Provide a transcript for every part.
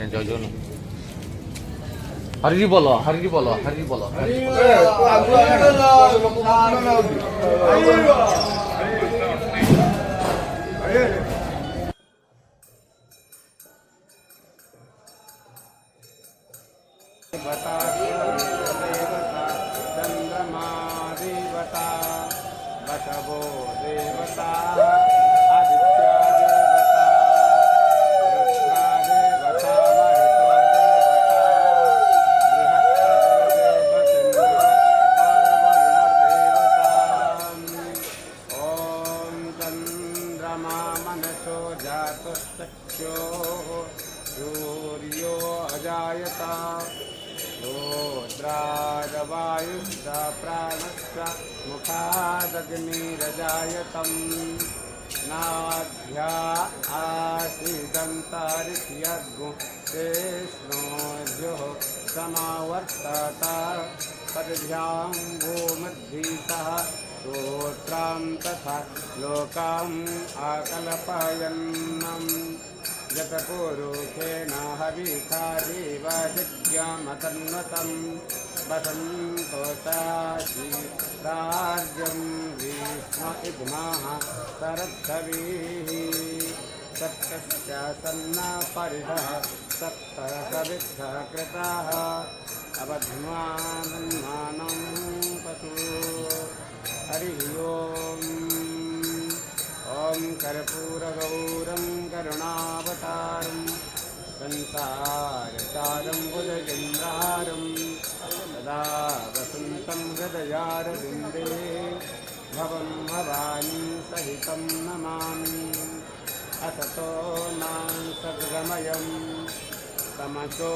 ଆଜ୍ଞା ଜୟ ଜଗନ୍ନାଥ। ହରି ବୋଲ ହରି ବୋଲ ହରି ବୋଲ। चंद्रमा देवता बसवो देवता सूर्यो अजायता रुद्राजवायुश्च प्राणश्च मुखादग्निरजायतम् नाभ्या आसीदन्तरिष्यग्मुष्णोद्योः समावर्तत पद्भ्यां भूमद्भितः श्रोत्रां तथा लोकाम् आकल्पयन्नम् यतपुरुषेण हविषा देवदित्यमतन्वतं वसन्तोषासि राज्यं विष्णु इद्मः सरद्धविः सप्तश्च सन्नपरिधः सप्तसविद्धः कृताः अबध्मानं पशु हरिः ओम्। ॐ कर्पूरगौरं करुणावतारं संसारसारं भुजगेन्द्रहारं सदा वसन्तं हृदयारविन्दे भवं भवानी सहितं नमामि। असतो मां सद्गमयं तमसो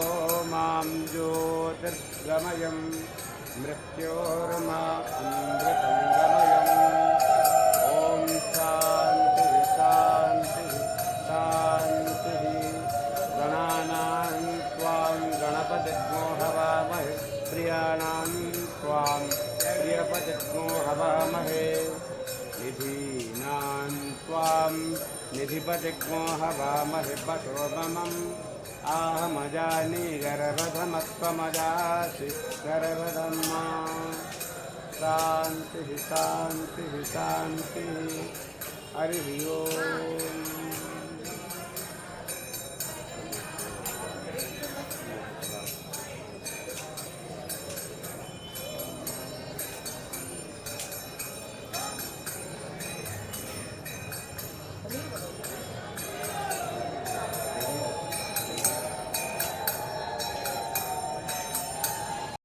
मां ज्योतिर्गमयं मृत्योर्मामृतं गमयम्। शांति शांति शांति। गणानां त्वां गणपतिग्नो हवामहे प्रियाणां त्वां प्रियपतिग्नो हवामहे निधीनां त्वां निधिपतिग्नो हवामहे पशो ममम् आहमजानि गर्भधमत्वमजासि गर्भधम्मा। शांति शांति शांति। हरि ओम।